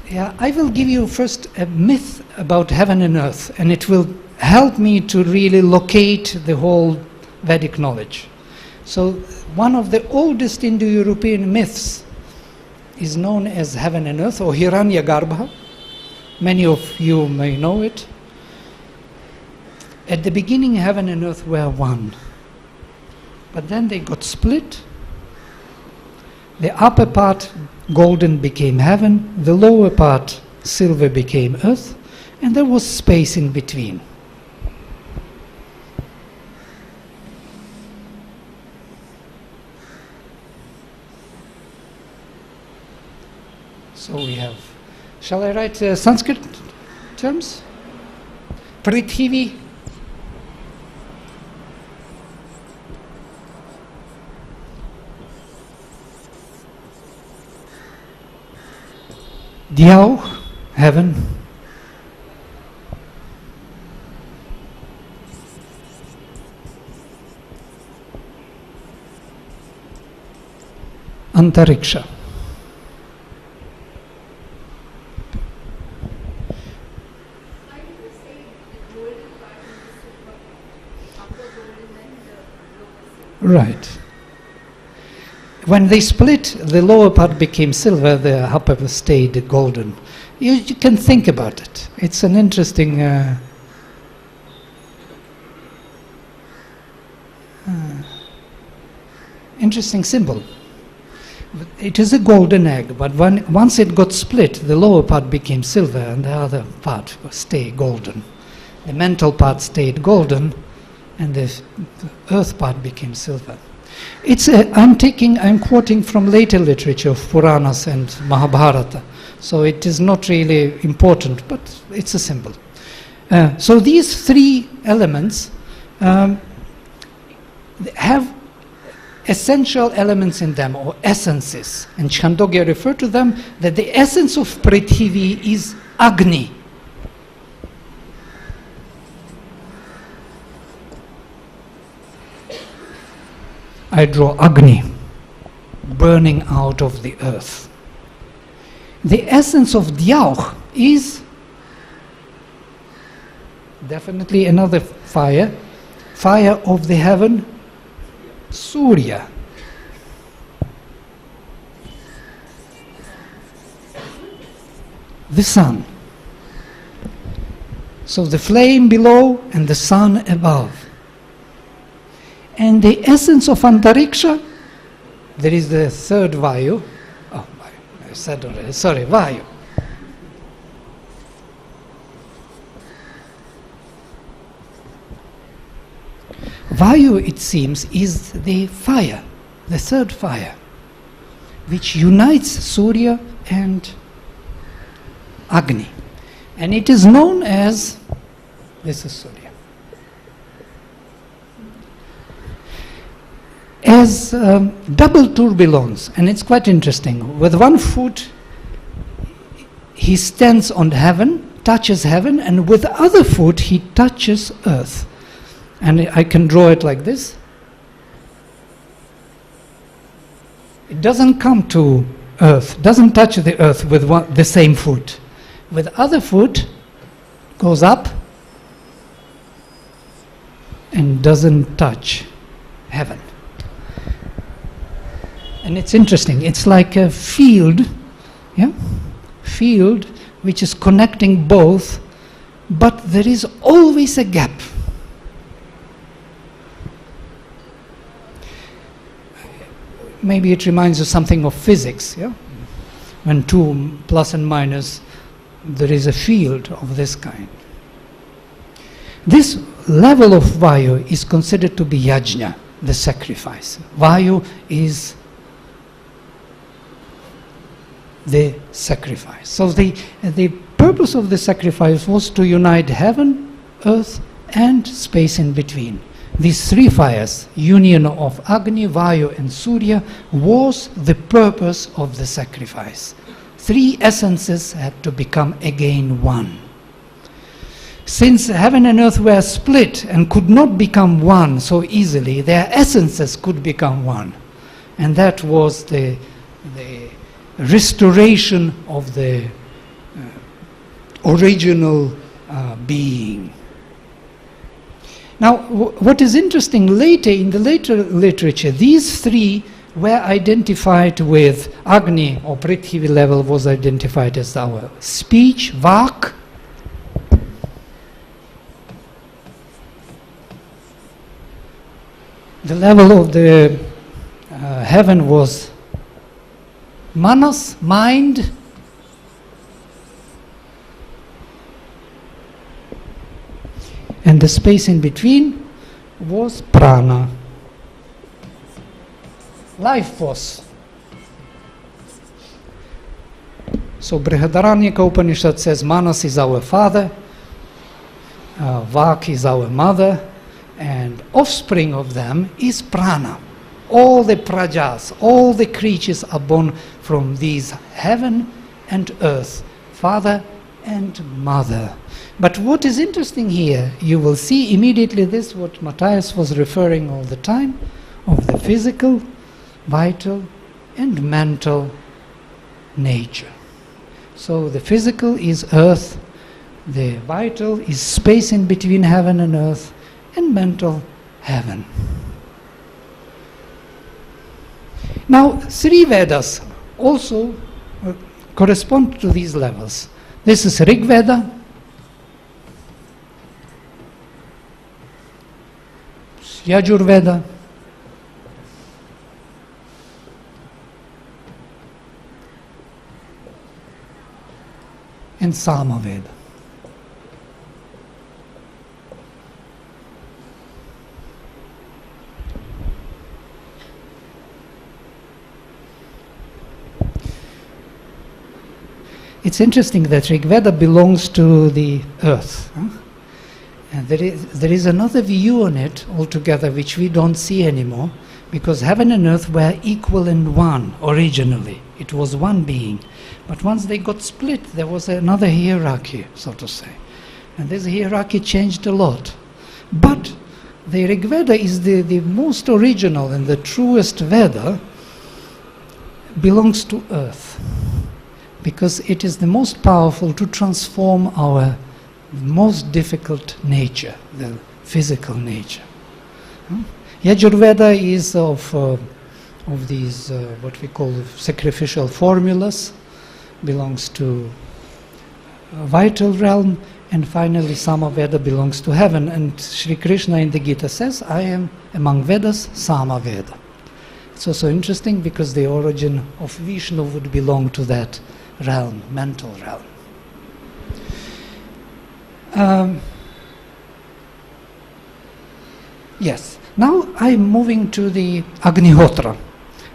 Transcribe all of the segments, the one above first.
Yeah, I will give you first a myth about heaven and earth, and it will help me to really locate the whole Vedic knowledge. So one of the oldest Indo-European myths is known as heaven and earth, or Hiranyagarbha. Many of you may know it. At the beginning, heaven and earth were one. But then they got split. The upper part, golden, became heaven. The lower part, silver, became earth. And there was space in between. So we have, shall I write Sanskrit terms? Prithvi, Dyau, heaven, Antariksha. Right. When they split, the lower part became silver, the upper stayed golden. You can think about it. It's an interesting interesting symbol. It is a golden egg, but once it got split, the lower part became silver and the other part stayed golden. The mental part stayed golden, and the earth part became silver. I'm quoting from later literature of Puranas and Mahabharata, so it is not really important, but it's a symbol. So these three elements have essential elements in them, or essences, and Chandogya referred to them that the essence of Prithvi is Agni. I draw Agni, burning out of the earth. The essence of Dyauh is definitely another fire, fire of the heaven, Surya. The sun. So the flame below and the sun above. And the essence of Antariksha, there is the third Vayu. Oh, I said already, sorry, Vayu. Vayu, it seems, is the fire, the third fire, which unites Surya and Agni. And it is known as, this is Surya, as double tourbillons, and it's quite interesting. With one foot he stands on heaven, touches heaven, and with the other foot he touches earth. And I can draw it like this. It doesn't come to earth, doesn't touch the earth with the same foot. With other foot goes up and doesn't touch heaven. And it's interesting, it's like a field, field which is connecting both, but there is always a gap. Maybe it reminds you something of physics, when two plus and minus, there is a field of this kind. This level of Vayu is considered to be yajna, the sacrifice. Vayu is the sacrifice. So the purpose of the sacrifice was to unite heaven, earth, and space in between. These three fires, union of Agni, Vayu, and Surya, was the purpose of the sacrifice. Three essences had to become again one. Since heaven and earth were split and could not become one so easily, their essences could become one. And that was the restoration of the original being. Now, what is interesting, later in the later literature, these three were identified with Agni, or Prithvi level was identified as our speech, Vak. The level of the heaven was Manas, mind. And the space in between was Prana, life force. So Brihadaranyaka Upanishad says Manas is our father, Vak is our mother, and offspring of them is Prana. All the prajas, all the creatures are born from these heaven and earth, father and mother. But what is interesting here, you will see immediately this, what Matthias was referring all the time, of the physical, vital and mental nature. So the physical is earth, the vital is space in between heaven and earth, and mental heaven. Now, three Vedas also correspond to these levels. This is Rig Veda, Yajur Veda, and Sama Veda. It's interesting that Rig Veda belongs to the earth. And there is another view on it altogether which we don't see anymore, because heaven and earth were equal and one originally. It was one being. But once they got split, there was another hierarchy, so to say. And this hierarchy changed a lot. But the Rig Veda is the most original and the truest Veda, belongs to earth, because it is the most powerful to transform our most difficult nature, the physical nature. Yajurveda is of these what we call sacrificial formulas, belongs to vital realm, and finally Samaveda belongs to heaven. And Sri Krishna in the Gita says, I am among Vedas, Samaveda. It's also interesting because the origin of Vishnu would belong to that realm, mental realm. Yes, now I'm moving to the Agnihotra,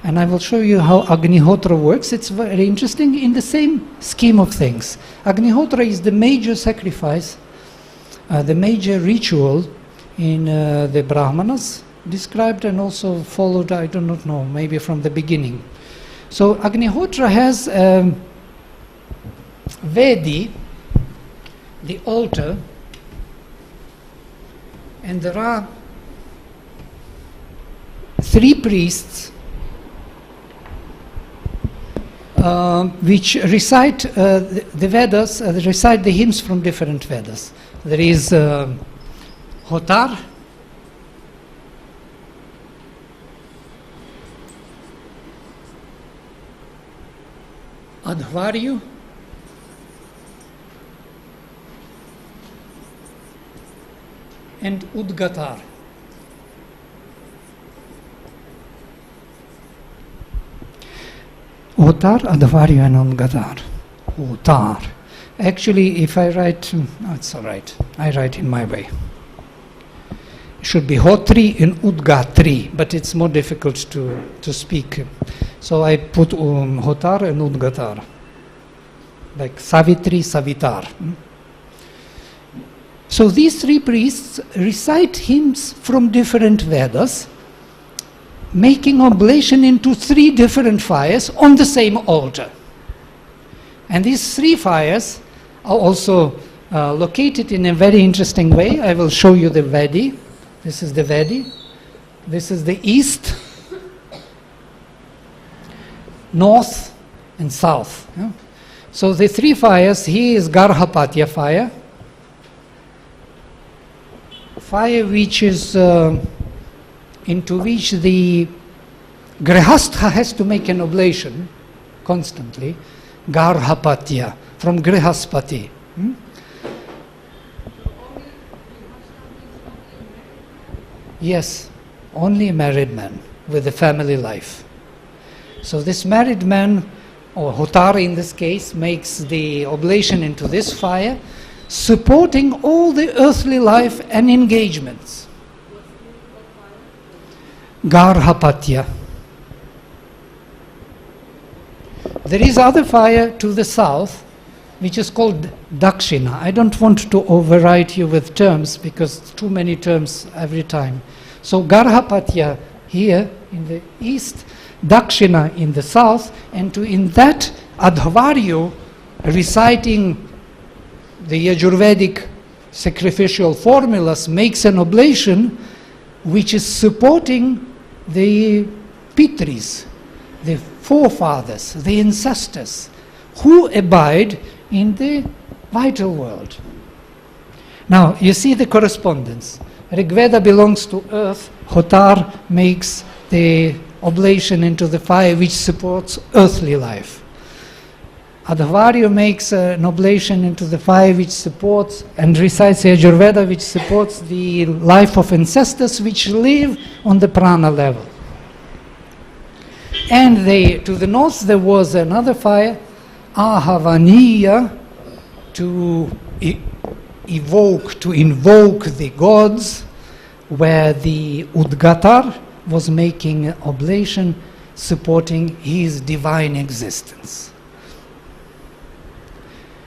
and I will show you how Agnihotra works. It's very interesting in the same scheme of things. Agnihotra is the major sacrifice, the major ritual in the Brahmanas, described and also followed, I do not know, maybe from the beginning. So Agnihotra has Vedi, the altar, and there are three priests which recite the Vedas, recite the hymns from different Vedas. There is Hotar, Adhvaryu, and Udgatar. Hotar, Adhvaryu, and Udgatar. Hotar. Actually, if I write, it's all right. I write in my way. It should be Hotri and Udgatri, but it's more difficult to speak. So I put Hotar and Udgatar, like Savitri, Savitar. So these three priests recite hymns from different Vedas, making oblation into three different fires on the same altar. And these three fires are also located in a very interesting way. I will show you the Vedi. This is the Vedi. This is the east, north, and south. Yeah? So the three fires, here is Garhapatya fire. Fire which is into which the Grihastha has to make an oblation constantly. Garhapatya, from Grihaspati. Yes, only a married man with a family life. So this married man, or Hotar in this case, makes the oblation into this fire, supporting all the earthly life and engagements. Garhapatya. There is other fire to the south, which is called Dakshina. I don't want to overwrite you with terms, because too many terms every time. So Garhapatya here in the east, Dakshina in the south, and in that Adhvaryu reciting the Yajurvedic sacrificial formulas makes an oblation which is supporting the Pitris, the forefathers, the ancestors, who abide in the vital world. Now, you see the correspondence. Rigveda belongs to earth, Hotar makes the oblation into the fire which supports earthly life. Adhvaryu makes an oblation into the fire which supports and recites Yajurveda, which supports the life of ancestors which live on the prana level. And to the north there was another fire, Ahavaniya, to invoke the gods, where the Udgatar was making an oblation supporting his divine existence.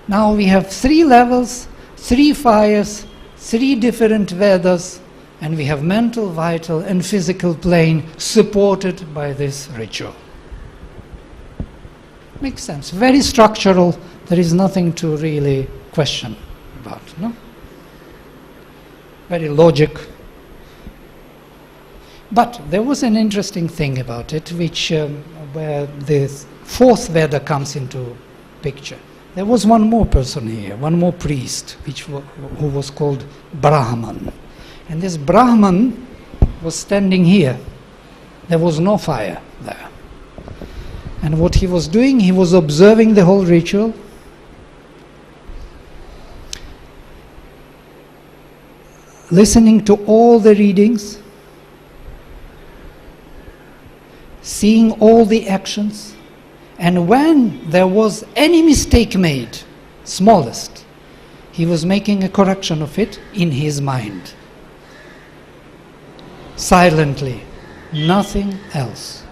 Now we have three levels, three fires, three different Vedas, and we have mental, vital, and physical plane supported by this ritual. Makes sense. Very structural. There is nothing to really question about, no? Very logic. But there was an interesting thing about it, which where the fourth Veda comes into picture. There was one more person here, one more priest, who was called Brahman. And this Brahman was standing here. There was no fire there. And what he was doing, he was observing the whole ritual. Listening to all the readings. Seeing all the actions. And when there was any mistake made, smallest, he was making a correction of it in his mind. Silently, nothing else.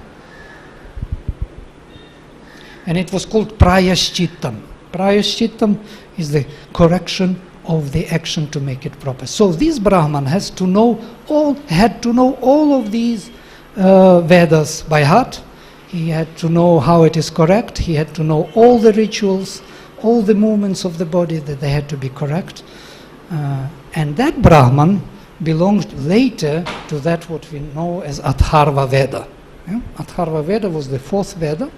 And it was called Prayashchittam. Prayashchittam is the correction of the action to make it proper. So this Brahman had to know all of these Vedas by heart. He had to know how it is correct. He had to know all the rituals, all the movements of the body, that they had to be correct. And that Brahman belonged later to that what we know as Atharva Veda. Yeah? Atharva Veda was the fourth Veda,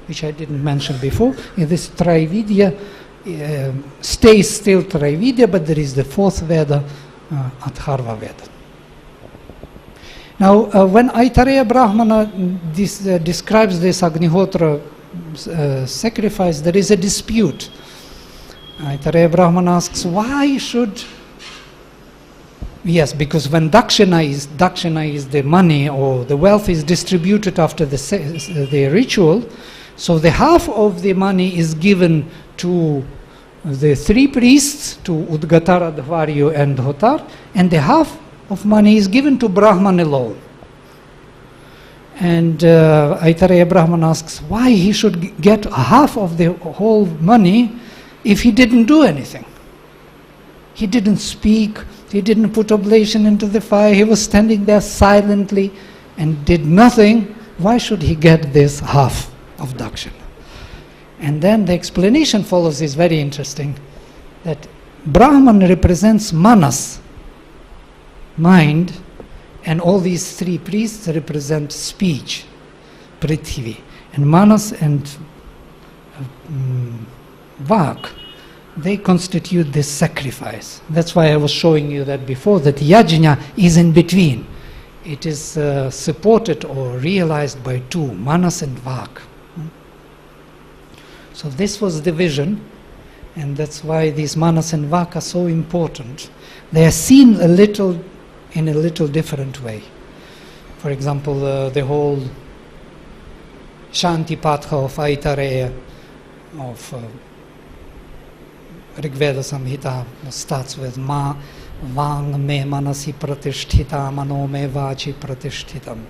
which I didn't mention before. In this Trividya stays still Trividya, but there is the fourth Veda, Atharva Veda. Now, when Aitareya Brahmana describes this Agnihotra sacrifice, there is a dispute. Aitareya Brahmana asks, why should... Yes, because when Dakshina is the money or the wealth is distributed after the ritual, so the half of the money is given to the three priests, to Udgatar, Adhvaryu and Hotar, and the half of money is given to Brahman alone. And Aitareya Brahman asks why he should get half of the whole money if he didn't do anything. He didn't speak, he didn't put oblation into the fire, he was standing there silently and did nothing. Why should he get this half of Dakshina? And then the explanation follows is very interesting, that Brahman represents Manas, mind, and all these three priests represent speech, Prithvi. And Manas and Vak, they constitute this sacrifice. That's why I was showing you that before, that yajna is in between. It is supported or realized by two, manas and vak. So this was the vision, and that's why these manas and vak are so important. They are seen in a little different way. For example, the whole Shanti Patha of Aitareya of Rigveda Samhita starts with Ma Vang me manasi pratishtita mano me vachi pratishtitam.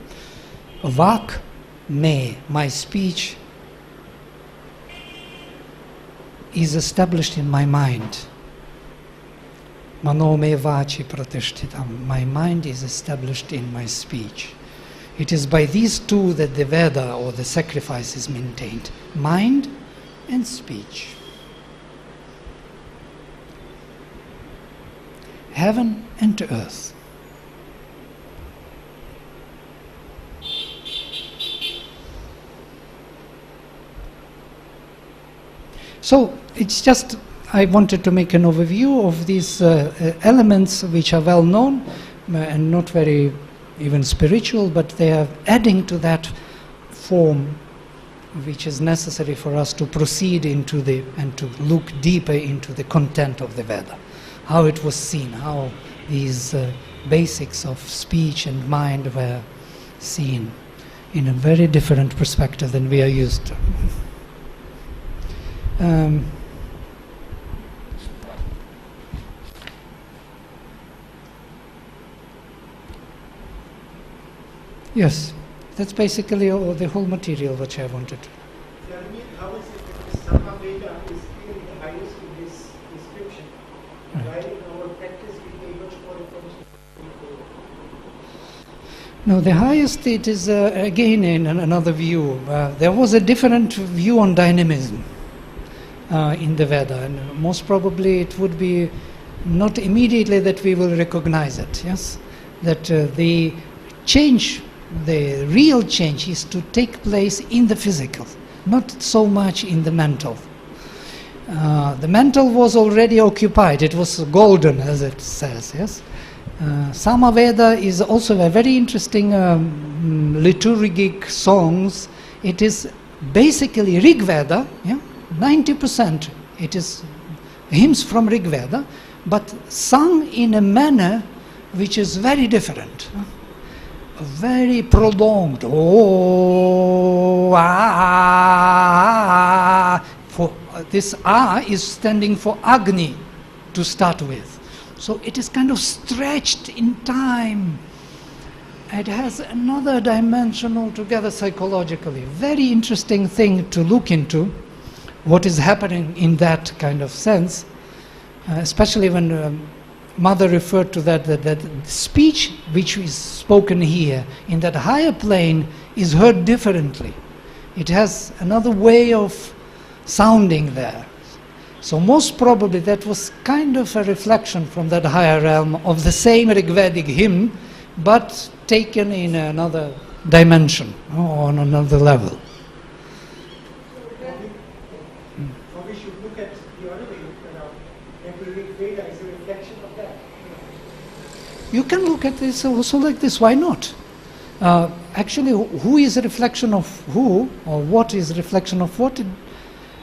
Vak me, my speech, is established in my mind. Mano me vachi pratishtitam. My mind is established in my speech. It is by these two that the Veda or the sacrifice is maintained. Mind and speech. Heaven and earth. So it's just, I wanted to make an overview of these elements which are well known and not very even spiritual, but they are adding to that form which is necessary for us to proceed into and to look deeper into the content of the Veda. How it was seen, how these basics of speech and mind were seen in a very different perspective than we are used to. Yes, that's basically the whole material which I wanted. Vladimir, how is it that the Sama Veda is clearly the highest in this description? Right. While in our practice we pay much more information. No, the highest, it is again in another view. There was a different view on dynamism in the Veda, and most probably it would be not immediately that we will recognize it, yes? That the change, the real change is to take place in the physical, not so much in the mental. The mental was already occupied, it was golden, as it says, yes? Samaveda is also a very interesting liturgic songs. It is basically Rig Veda, yeah? 90% it is hymns from Rig Veda, but sung in a manner which is very different. Very prolonged. Oh, ah. For this ah is standing for Agni to start with. So it is kind of stretched in time. It has another dimension altogether psychologically. Very interesting thing to look into, what is happening in that kind of sense, especially when Mother referred to that speech which is spoken here in that higher plane is heard differently. It has another way of sounding there. So most probably that was kind of a reflection from that higher realm of the same Rigvedic hymn, but taken in another dimension, on another level. Or we should look at the other way around. Every Rig Veda is a reflection of that. You can look at this also like this, why not? Actually, who is a reflection of who, or what is a reflection of what?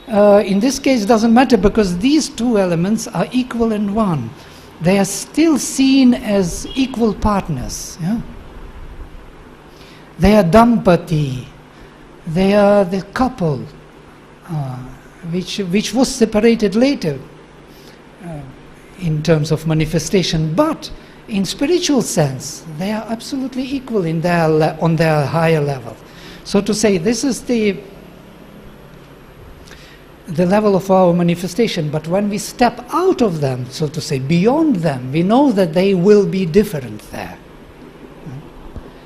In this case, it doesn't matter, because these two elements are equal and one. They are still seen as equal partners. Yeah? They are dampati. They are the couple, which was separated later in terms of manifestation, but in spiritual sense, they are absolutely equal in on their higher level. So to say, this is the level of our manifestation, but when we step out of them, so to say, beyond them, we know that they will be different there.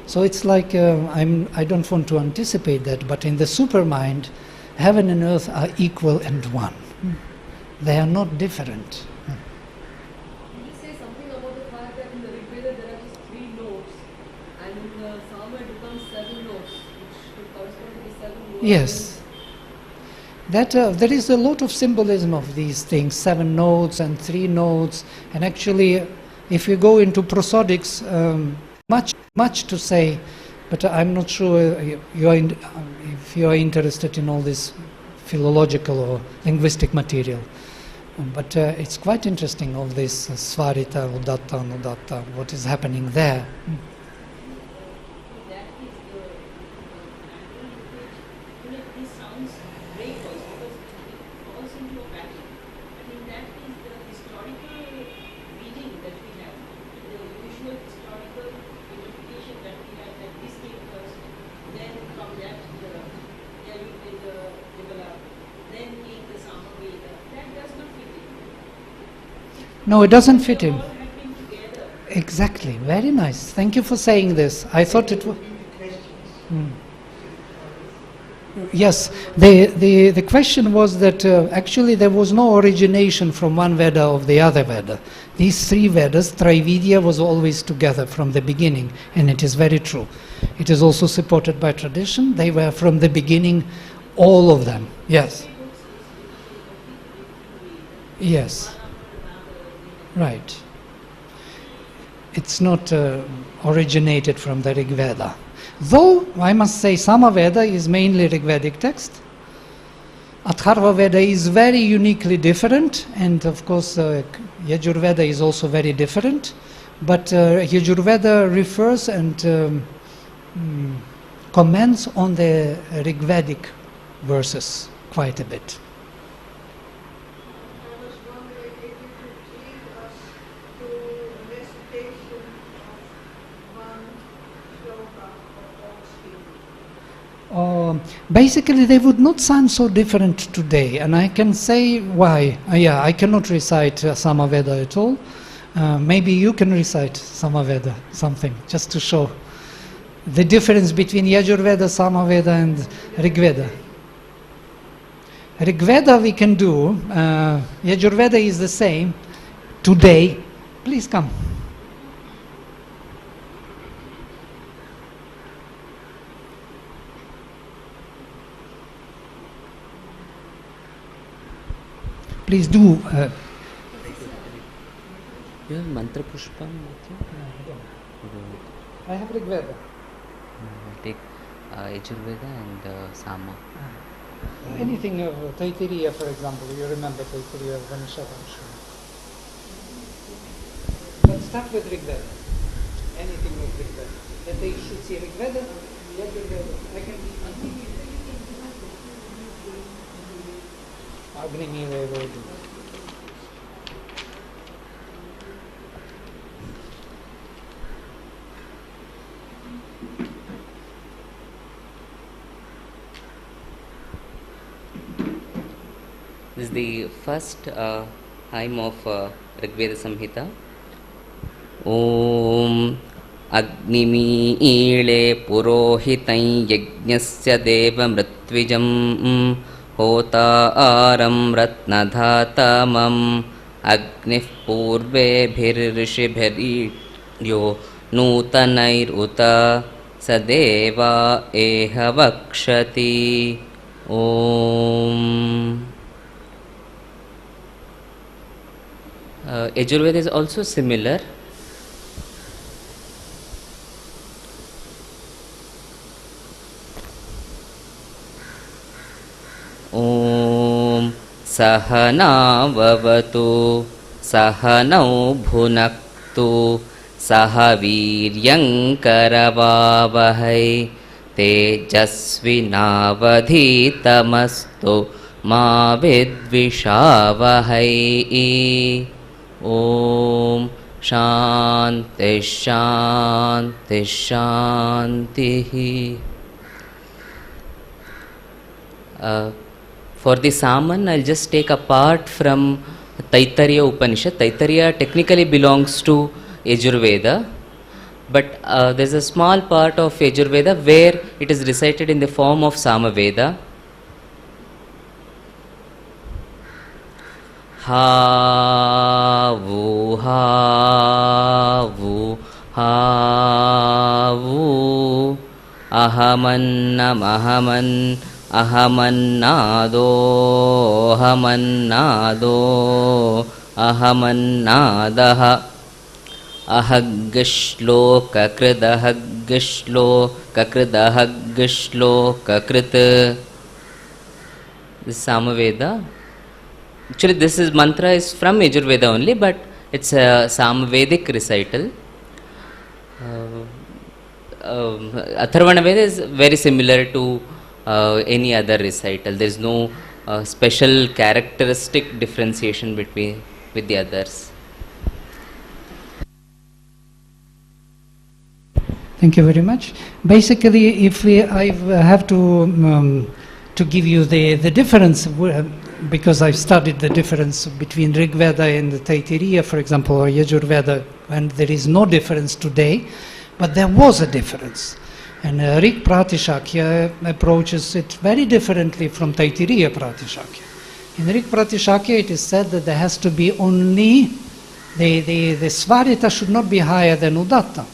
So it's like, I don't want to anticipate that, but in the supermind, heaven and earth are equal and one. They are not different. Can you say something about the fact that in the Rig Veda there are just 3 notes, and in the Sama it becomes 7 notes, which correspond to the 7 words? Yes. that there is a lot of symbolism of these things, 7 notes and 3 notes, and actually if you go into prosodics, much to say, but I'm not sure if you are interested in all this philological or linguistic material. But it's quite interesting, all this svarita, udatta, anudatta, what is happening there. That is the pattern which, this sounds great also because it falls into a pattern. I think that is the historical reading that we have, the usual historical interpretation that we have, that this came first, then from that the Ayurveda developed, then came the Samaveda. That does not fit in. No, it doesn't fit in. All happening together. Exactly, very nice. Thank you for saying this. I thought it was... Yes, the question was that actually there was no origination from one Veda of the other Veda. These 3 Vedas, Trividya was always together from the beginning, and it is very true. It is also supported by tradition. They were from the beginning, all of them. Yes. Yes. Right. It's not originated from the Rig Veda. Though, I must say, Samaveda is mainly Rigvedic text. Atharva Veda is very uniquely different, and of course Yajurveda is also very different. But Yajurveda refers and comments on the Rigvedic verses quite a bit. I was wondering if you could lead us to a recitation of one sloka of all speed. Basically, they would not sound so different today, and I can say why. I cannot recite Samaveda at all. Maybe you can recite Samaveda, something, just to show the difference between Yajurveda, Samaveda, and Rigveda. Rigveda we can do. Yajurveda is the same today. Please come. Please do. You have mantra pushpam? I have Rigveda. I'll take Yajurveda and Sama. Anything of Taittiriya, for example. You remember Taittiriya of Upanishad, I'm sure. Let's start with Rigveda. Anything of Rigveda. That they should see Rigveda, Yajurveda. I can Agnimira Evodu. This is the first hymn of Rigveda Samhita. Om Agnimile Purohitai Yajnasya Deva Mritvijam Hotaram Ratnadhatamam Agnif Purve Bhirrishibhiryo Nutanair Uta Sadeva Eha Vakshati. Om. Yajurveda is also similar. Om Sahana Vavatu Sahanau Bhunaktu Sahaviryam Karavavahai Tejasvinavadhitamastu Ma Vidvishavahai. Om Shanti Shanti Shanti. For the Saman, I'll just take a part from Taittiriya Upanishad. Taittiriya technically belongs to Yajurveda, but there's a small part of Yajurveda where it is recited in the form of Samaveda. Ha-vu, ha-vu, ha-vu, ahaman, ahamannado ahamannado ahamannadaha ahaggashlokakridahaggashlokakridahaggashlokakrit. This is Samaveda. Actually, this is mantra is from Yajurveda only, but it's a Samavedic recital. Atharvana Veda is very similar to any other recital. There is no special characteristic differentiation between with the others. Thank you very much. Basically, if I have to give you the difference, because I've studied the difference between Rig Veda and the Taittiriya, for example, or Yajur Veda, and there is no difference today, but there was a difference. And Rig Pratishakya approaches it very differently from Taittiriya Pratishakya. In Rig Pratishakya, it is said that there has to be only, the Svarita should not be higher than Udatta.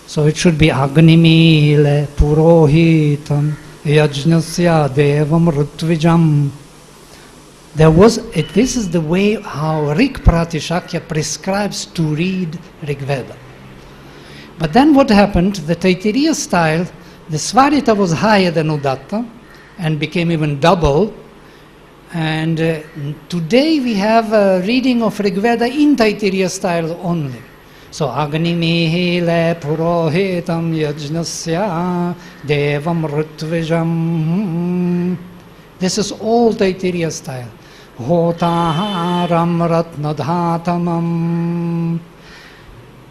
So it should be Agnimile Purohitam Yajnasya Devam Rutvijam. This is the way how Rig Pratishakya prescribes to read Rig Veda. But then what happened, the Taittiriya style, the Svarita was higher than Udatta and became even double. And today we have a reading of Rig Veda in Taittiriya style only. So Agnimihile Purohitam Yajnasya Devam Rutvijam. This is all Taittiriya style. Hotaharam Ratnadhatamam.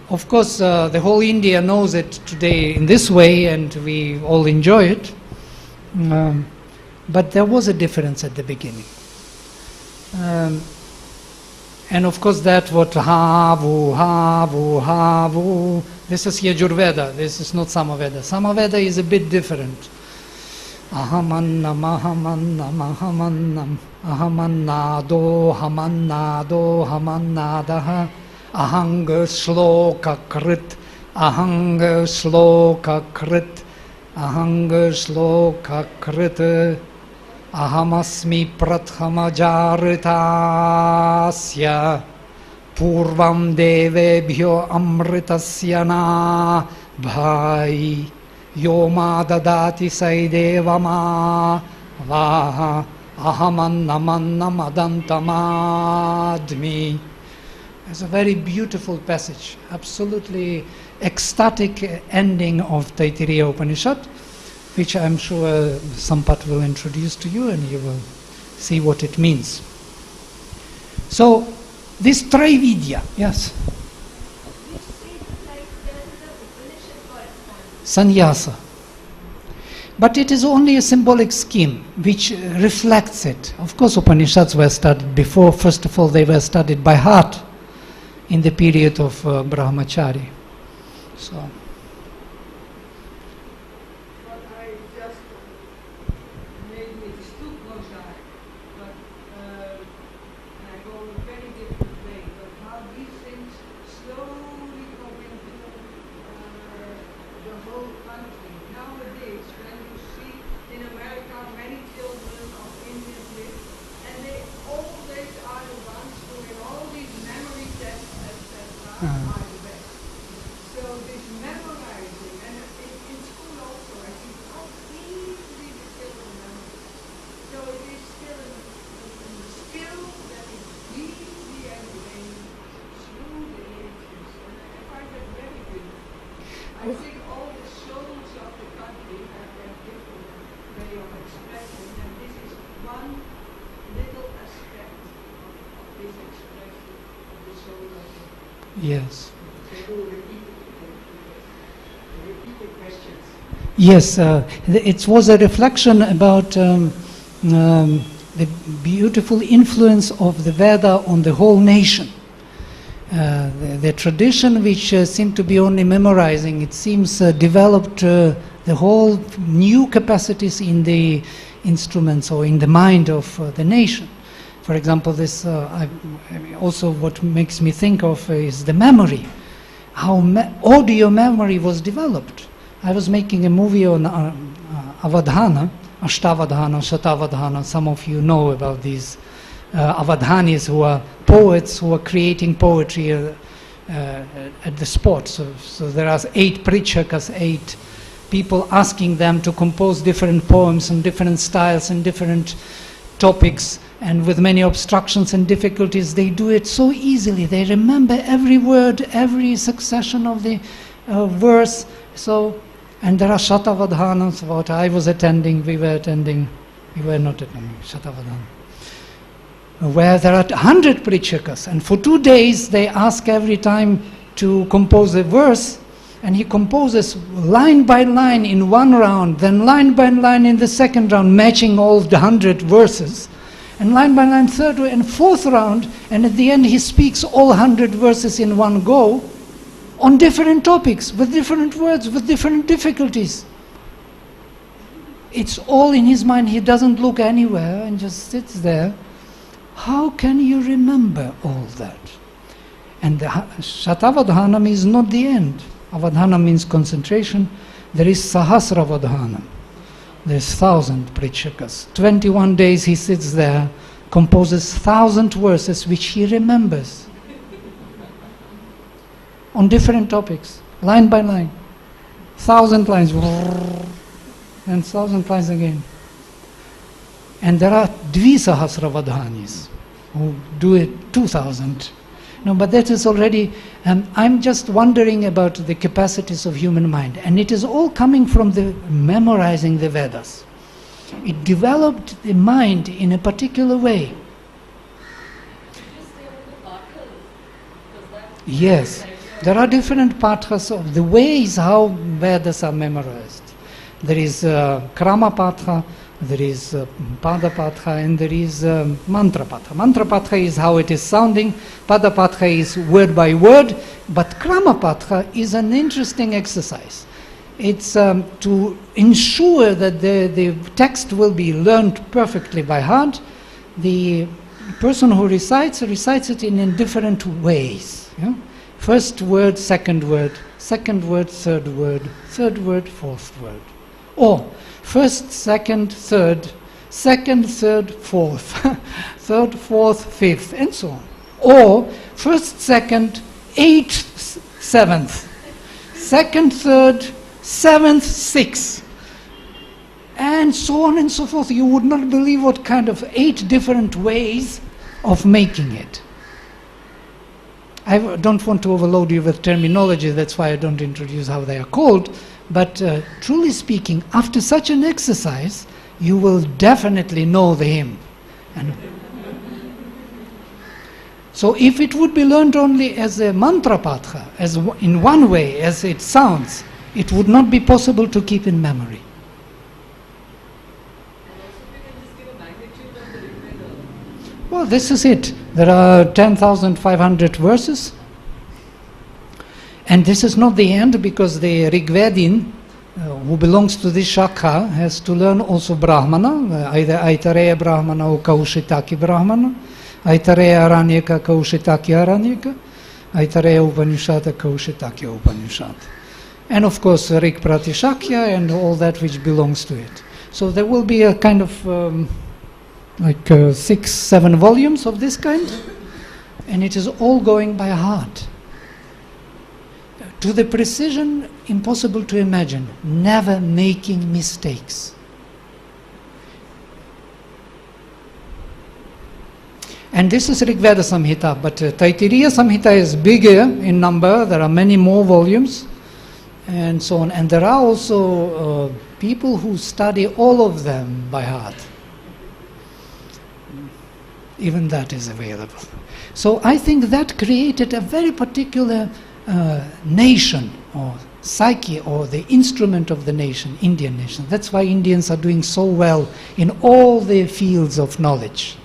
Of course, the whole India knows it today in this way, and we all enjoy it. But there was a difference at the beginning. And of course that what havu, havu, havu, this is Yajurveda, this is not Samaveda. Samaveda is a bit different. Ahamannam, ahamannam, ahamannam, ahamannado, hamannado, hamannadaha, ahanga shloka krit, ahanga shloka krit, ahanga shloka krit. Ahamasmi prathamajarritasya purvam devebhyo amritasya na bhai yoma dadati saidevama vaha ahamannamannamadantamadmi. It's a very beautiful passage, absolutely ecstatic ending of Taittiriya Upanishad, which I'm sure Sampat will introduce to you, and you will see what it means. So, this Traividya, yes? Sannyasa. But it is only a symbolic scheme which reflects it. Of course, Upanishads were studied before. First of all, they were studied by heart in the period of Brahmachari. So. Yes. Yes, it was a reflection about the beautiful influence of the Veda on the whole nation. The tradition which seemed to be only memorizing, it seems developed the whole new capacities in the instruments or in the mind of the nation. For example, this also what makes me think of is the memory, how audio memory was developed. I was making a movie on Avadhana, Ashtavadhana, Shatavadhana. Some of you know about these avadhanis who are poets who are creating poetry at the spot. So there are 8 prichakas, 8 people asking them to compose different poems in different styles and different topics, and with many obstructions and difficulties. They do it so easily. They remember every word, every succession of the verse. So, and there are Shatavadhanas, what I was attending, we were not attending Shatavadhana, where there are 100 prichakas, and for 2 days they ask every time to compose a verse, and he composes line by line in one round, then line by line in the second round, matching all the 100 verses, and line by line third and fourth round, and at the end he speaks all 100 verses in one go on different topics, with different words, with different difficulties. It's all in his mind. He doesn't look anywhere and just sits there. How can you remember all that? And the Shatavadhanam is not the end. Avadhana means concentration. There is Sahasravadhanam. There's 1,000 prichakas. 21 days he sits there, composes 1,000 verses which he remembers on different topics, line by line. 1,000 lines, and 1,000 lines again. And there are Dvisahasravadhanis who do it 2,000. No, but that is already, I'm just wondering about the capacities of human mind. And it is all coming from the memorizing the Vedas. It developed the mind in a particular way. Yes, there are different pathas of the ways how Vedas are memorized. There is Krama Patha, there is Pada Patha, and there is Mantra Patha. Mantra Patha is how it is sounding, Pada Patha is word by word, but Krama Patha is an interesting exercise. It's to ensure that the text will be learned perfectly by heart. The person who recites it in different ways. Yeah? First word, second word, third word, fourth word. Or first, second, third, fourth, third, fourth, fifth, and so on. Or first, second, eighth, seventh, second, third, seventh, sixth, and so on and so forth. You would not believe what kind of 8 different ways of making it. I don't want to overload you with terminology, that's why I don't introduce how they are called, but truly speaking, after such an exercise, you will definitely know the hymn. And so if it would be learned only as a mantra patha, as in one way, as it sounds, it would not be possible to keep in memory. Well, this is it. There are 10,500 verses. And this is not the end, because the Rigvedin, who belongs to this Shakha, has to learn also Brahmana, either Aitareya Brahmana or Kaushitaki Brahmana, Aitareya Aranyaka, Kaushitaki Aranyaka, Aitareya Upanishad, Kaushitaki Upanishad. And of course Rig Pratishakya and all that which belongs to it. So there will be a kind of 6-7 volumes of this kind, and it is all going by heart. To the precision impossible to imagine, never making mistakes. And this is Rigveda Samhita, but Taittiriya Samhita is bigger in number, there are many more volumes, and so on. And there are also people who study all of them by heart. Even that is available. So I think that created a very particular nation or psyche, or the instrument of the nation, Indian nation. That's why Indians are doing so well in all the fields of knowledge.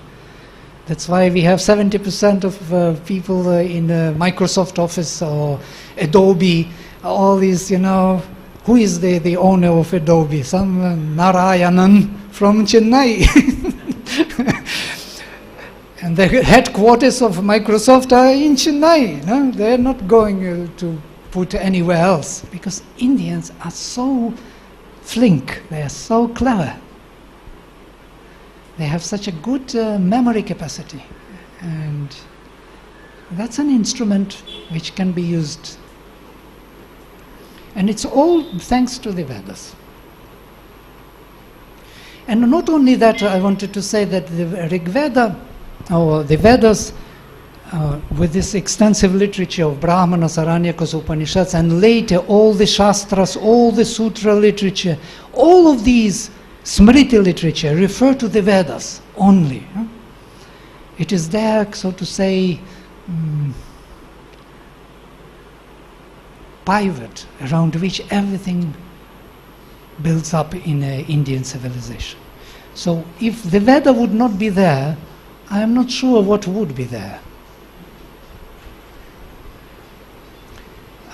That's why we have 70% of people in Microsoft Office or Adobe, all these, who is the owner of Adobe? Some Narayanan from Chennai. And the headquarters of Microsoft are in Chennai. No? They're not going to put anywhere else, because Indians are so flink, they are so clever. They have such a good memory capacity, and that's an instrument which can be used. And it's all thanks to the Vedas. And not only that, I wanted to say that the Rig Veda, or the Vedas, with this extensive literature of Brahmanas, Aranyakas, Upanishads, and later all the Shastras, all the Sutra literature, all of these Smriti literature refer to the Vedas only. It is there, so to say, pivot around which everything builds up in Indian civilization. So if the Veda would not be there, I am not sure what would be there.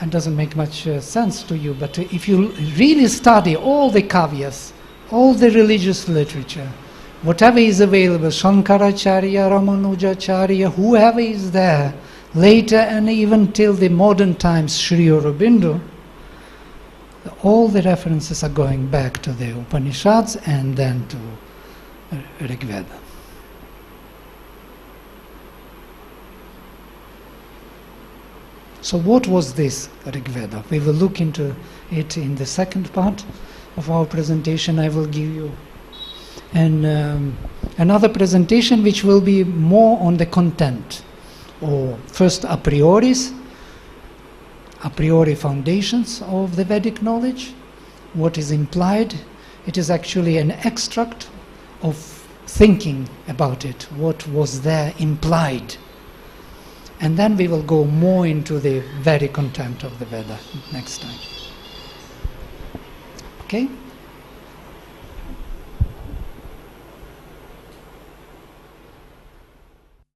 It doesn't make much sense to you, but if you really study all the kavyas, all the religious literature, whatever is available, Shankaracharya, Ramanujacharya, whoever is there, later and even till the modern times, Sri Aurobindo, all the references are going back to the Upanishads and then to Rig Veda. So what was this Rig Veda? We will look into it in the second part of our presentation. I will give you another presentation which will be more on the content, or first a priori foundations of the Vedic knowledge, what is implied. It is actually an extract of thinking about it, what was there implied. And then we will go more into the very content of the Veda next time. Okay?